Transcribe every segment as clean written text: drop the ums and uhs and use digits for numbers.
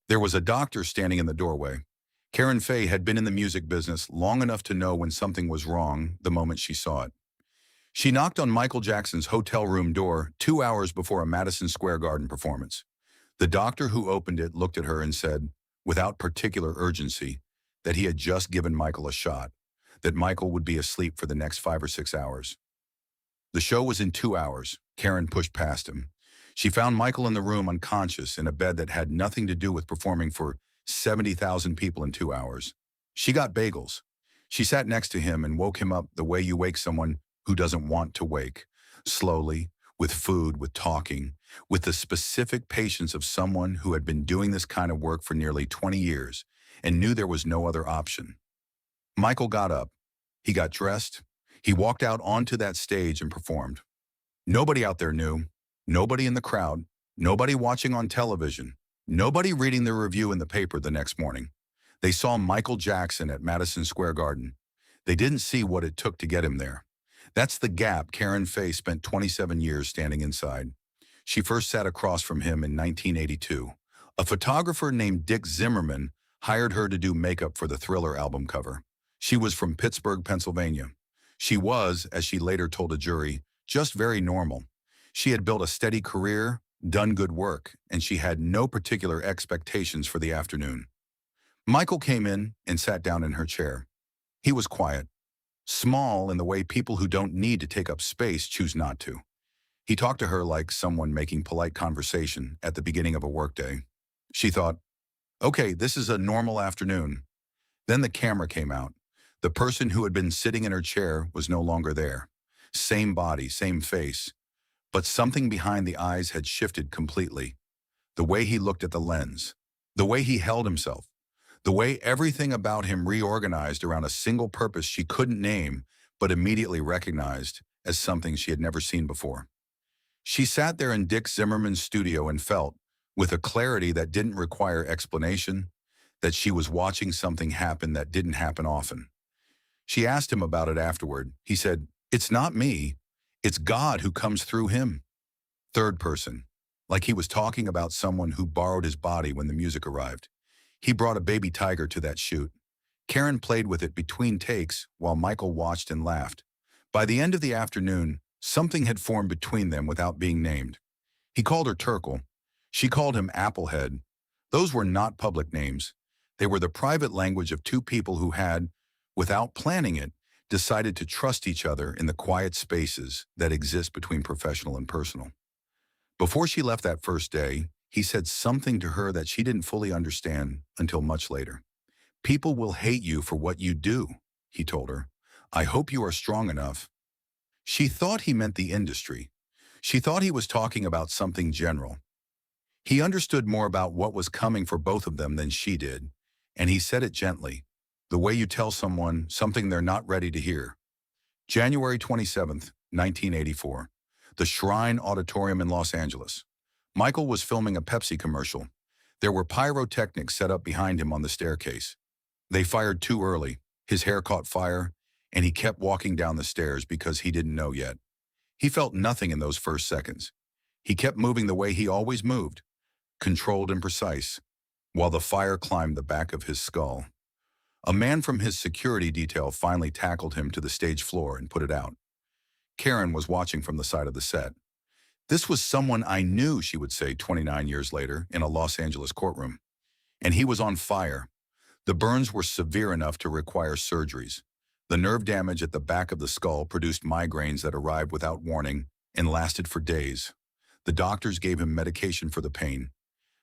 There was a doctor standing in the doorway. Karen Faye had been in the music business long enough to know when something was wrong the moment she saw it. She knocked on Michael Jackson's hotel room door 2 hours before a Madison Square Garden performance. The doctor who opened it looked at her and said, without particular urgency, that he had just given Michael a shot, that Michael would be asleep for the next 5 or 6 hours. The show was in 2 hours. Karen pushed past him. She found Michael in the room unconscious in a bed that had nothing to do with performing for 70,000 people in 2 hours. She got bagels. She sat next to him and woke him up the way you wake someone who doesn't want to wake, slowly, with food, with talking, with the specific patience of someone who had been doing this kind of work for nearly 20 years and knew there was no other option. Michael got up. He got dressed. He walked out onto that stage and performed. Nobody out there knew. Nobody in the crowd. Nobody watching on television. Nobody reading the review in the paper the next morning. They saw Michael Jackson at Madison Square Garden. They didn't see what it took to get him there. That's the gap Karen Faye spent 27 years standing inside. She first sat across from him in 1982. A photographer named Dick Zimmerman hired her to do makeup for the Thriller album cover. She was from Pittsburgh, Pennsylvania. She was, as she later told a jury, just very normal. She had built a steady career, done good work, and she had no particular expectations for the afternoon. Michael came in and sat down in her chair. He was quiet, small in the way people who don't need to take up space choose not to. He talked to her like someone making polite conversation at the beginning of a workday. She thought, okay, this is a normal afternoon. Then the camera came out. The person who had been sitting in her chair was no longer there. Same body, same face. But something behind the eyes had shifted completely. The way he looked at the lens, the way he held himself, the way everything about him reorganized around a single purpose she couldn't name but immediately recognized as something she had never seen before. She sat there in Dick Zimmerman's studio and felt, with a clarity that didn't require explanation, that she was watching something happen that didn't happen often. She asked him about it afterward. He said, "It's not me. It's God who comes through him." Third person, like he was talking about someone who borrowed his body when the music arrived. He brought a baby tiger to that shoot. Karen played with it between takes while Michael watched and laughed. By the end of the afternoon, something had formed between them without being named. He called her Turkle. She called him Applehead. Those were not public names. They were the private language of two people who had, without planning it, decided to trust each other in the quiet spaces that exist between professional and personal. Before she left that first day, he said something to her that she didn't fully understand until much later. "People will hate you for what you do," he told her. "I hope you are strong enough." She thought he meant the industry. She thought he was talking about something general. He understood more about what was coming for both of them than she did, and he said it gently, the way you tell someone something they're not ready to hear. January 27th, 1984. The Shrine Auditorium in Los Angeles. Michael was filming a Pepsi commercial. There were pyrotechnics set up behind him on the staircase. They fired too early. His hair caught fire, and he kept walking down the stairs because he didn't know yet. He felt nothing in those first seconds. He kept moving the way he always moved, controlled and precise, while the fire climbed the back of his skull. A man from his security detail finally tackled him to the stage floor and put it out. Karen was watching from the side of the set. "This was someone I knew," she would say 29 years later in a Los Angeles courtroom. "And he was on fire. The burns were severe enough to require surgeries. The nerve damage at the back of the skull produced migraines that arrived without warning and lasted for days. The doctors gave him medication for the pain,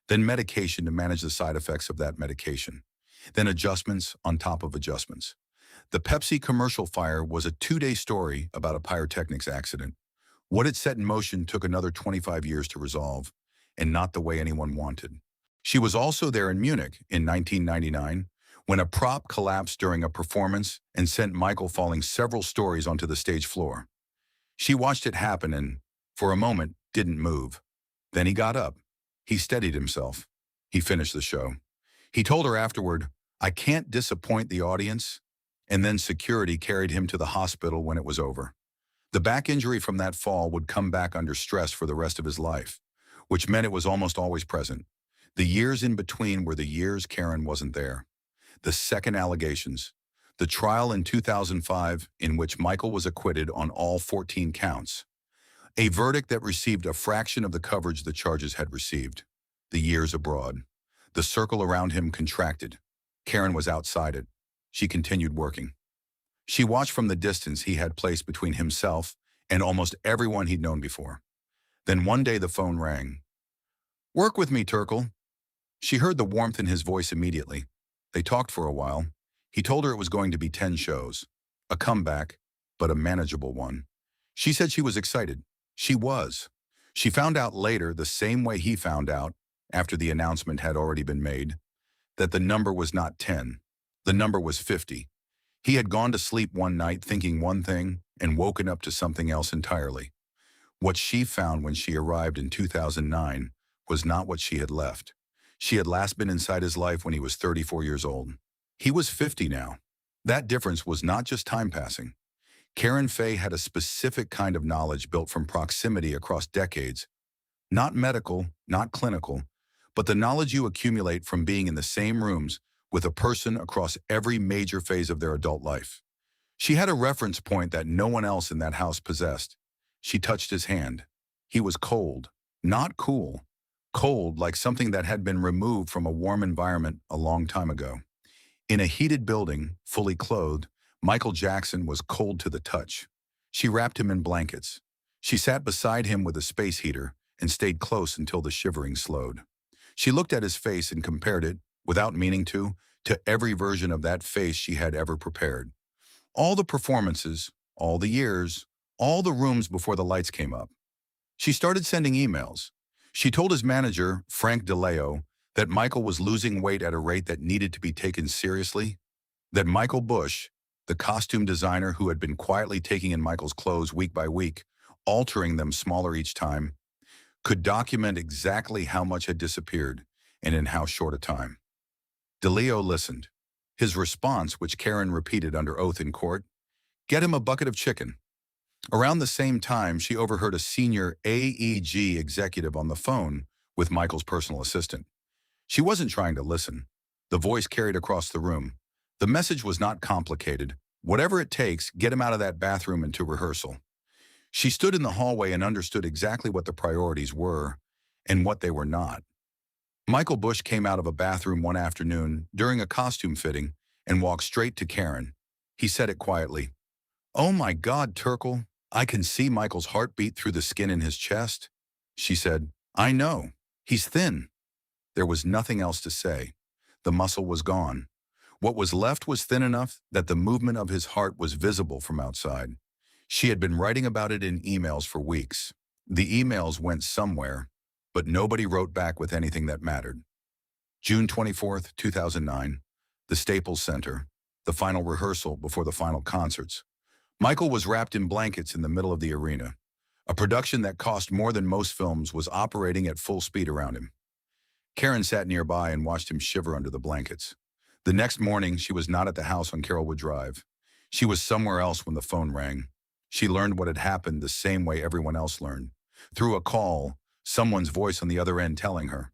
then medication to manage the side effects of that medication, then adjustments on top of adjustments. The Pepsi commercial fire was a 2-day story about a pyrotechnics accident. What it set in motion took another 25 years to resolve, and not the way anyone wanted. She was also there in Munich in 1999, when a prop collapsed during a performance and sent Michael falling several stories onto the stage floor. She watched it happen and, for a moment, didn't move. Then he got up. He steadied himself. He finished the show. He told her afterward, "I can't disappoint the audience," and then security carried him to the hospital when it was over. The back injury from that fall would come back under stress for the rest of his life, which meant it was almost always present. The years in between were the years Karen wasn't there. The second allegations. The trial in 2005 in which Michael was acquitted on all 14 counts. A verdict that received a fraction of the coverage the charges had received. The years abroad. The circle around him contracted. Karen was outside it. She continued working. She watched from the distance he had placed between himself and almost everyone he'd known before. Then one day the phone rang. "Work with me, Turkle." She heard the warmth in his voice immediately. They talked for a while. He told her it was going to be 10 shows. A comeback, but a manageable one. She said she was excited. She was. She found out later, the same way he found out, after the announcement had already been made, that the number was not 10. The number was 50. He had gone to sleep one night thinking one thing and woken up to something else entirely. What she found when she arrived in 2009 was not what she had left. She had last been inside his life when he was 34 years old. He was 50 now. That difference was not just time passing. Karen Faye had a specific kind of knowledge built from proximity across decades. Not medical, not clinical, but the knowledge you accumulate from being in the same rooms with a person across every major phase of their adult life. She had a reference point that no one else in that house possessed. She touched his hand. He was cold, not cool. Cold like something that had been removed from a warm environment a long time ago. In a heated building, fully clothed, Michael Jackson was cold to the touch. She wrapped him in blankets. She sat beside him with a space heater and stayed close until the shivering slowed. She looked at his face and compared it, without meaning to every version of that face she had ever prepared. All the performances, all the years, all the rooms before the lights came up. She started sending emails. She told his manager, Frank DeLeo, that Michael was losing weight at a rate that needed to be taken seriously, that Michael Bush, the costume designer who had been quietly taking in Michael's clothes week by week, altering them smaller each time, could document exactly how much had disappeared and in how short a time. DeLeo listened. His response, which Karen repeated under oath in court, "Get him a bucket of chicken." Around the same time, she overheard a senior AEG executive on the phone with Michael's personal assistant. She wasn't trying to listen. The voice carried across the room. The message was not complicated. Whatever it takes, get him out of that bathroom and to rehearsal. She stood in the hallway and understood exactly what the priorities were and what they were not. Michael Bush came out of a bathroom one afternoon during a costume fitting and walked straight to Karen. He said it quietly. "Oh my God, Turkle, I can see Michael's heartbeat through the skin in his chest." She said, "I know. He's thin." There was nothing else to say. The muscle was gone. What was left was thin enough that the movement of his heart was visible from outside. She had been writing about it in emails for weeks. The emails went somewhere, but nobody wrote back with anything that mattered. June 24th, 2009, the Staples Center, the final rehearsal before the final concerts. Michael was wrapped in blankets in the middle of the arena. A production that cost more than most films was operating at full speed around him. Karen sat nearby and watched him shiver under the blankets. The next morning, she was not at the house on Carrollwood Drive. She was somewhere else when the phone rang. She learned what had happened the same way everyone else learned. Through a call, someone's voice on the other end telling her.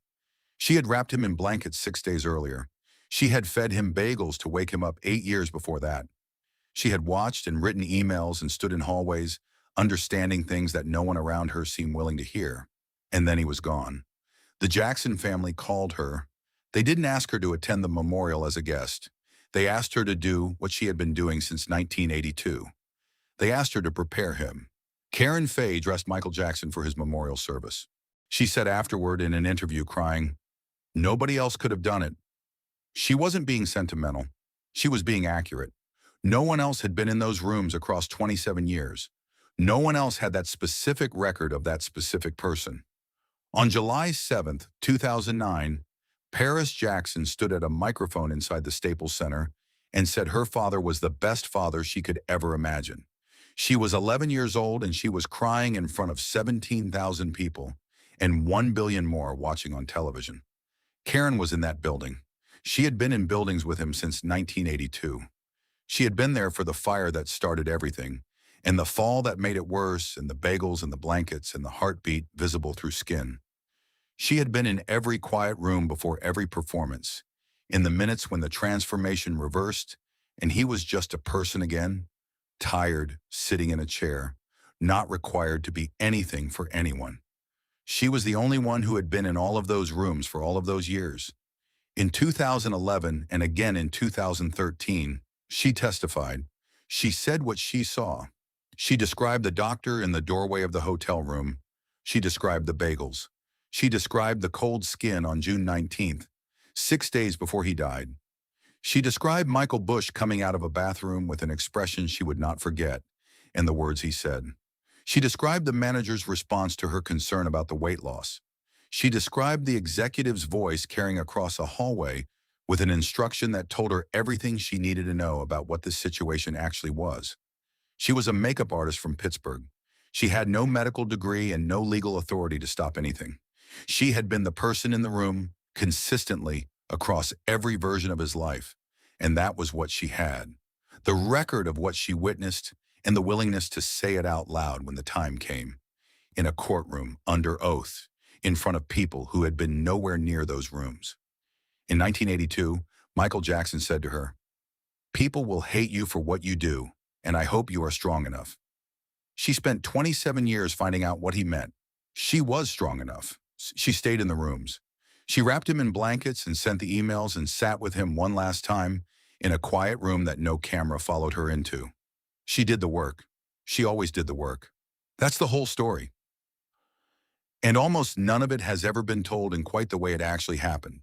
She had wrapped him in blankets 6 days earlier. She had fed him bagels to wake him up 8 years before that. She had watched and written emails and stood in hallways, understanding things that no one around her seemed willing to hear. And then he was gone. The Jackson family called her. They didn't ask her to attend the memorial as a guest. They asked her to do what she had been doing since 1982. They asked her to prepare him. Karen Faye dressed Michael Jackson for his memorial service. She said afterward in an interview, crying, "Nobody else could have done it." She wasn't being sentimental. She was being accurate. No one else had been in those rooms across 27 years. No one else had that specific record of that specific person. On July 7th, 2009, Paris Jackson stood at a microphone inside the Staples Center and said her father was the best father she could ever imagine. She was 11 years old and she was crying in front of 17,000 people and 1 billion more watching on television. Karen was in that building. She had been in buildings with him since 1982. She had been there for the fire that started everything, and the fall that made it worse, and the bagels and the blankets and the heartbeat visible through skin. She had been in every quiet room before every performance, in the minutes when the transformation reversed, and he was just a person again, tired, sitting in a chair, not required to be anything for anyone. She was the only one who had been in all of those rooms for all of those years. In 2011 and again in 2013, she testified. She said what she saw. She described the doctor in the doorway of the hotel room. She described the bagels. She described the cold skin on June 19th, 6 days before he died. She described Michael Bush coming out of a bathroom with an expression she would not forget, and the words he said. She described the manager's response to her concern about the weight loss. She described the executive's voice carrying across a hallway with an instruction that told her everything she needed to know about what this situation actually was. She was a makeup artist from Pittsburgh. She had no medical degree and no legal authority to stop anything. She had been the person in the room consistently across every version of his life, and that was what she had. The record of what she witnessed and the willingness to say it out loud when the time came. In a courtroom, under oath, in front of people who had been nowhere near those rooms. In 1982, Michael Jackson said to her, "People will hate you for what you do, and I hope you are strong enough." She spent 27 years finding out what he meant. She was strong enough. She stayed in the rooms. She wrapped him in blankets and sent the emails and sat with him one last time in a quiet room that no camera followed her into. She did the work. She always did the work. That's the whole story. And almost none of it has ever been told in quite the way it actually happened.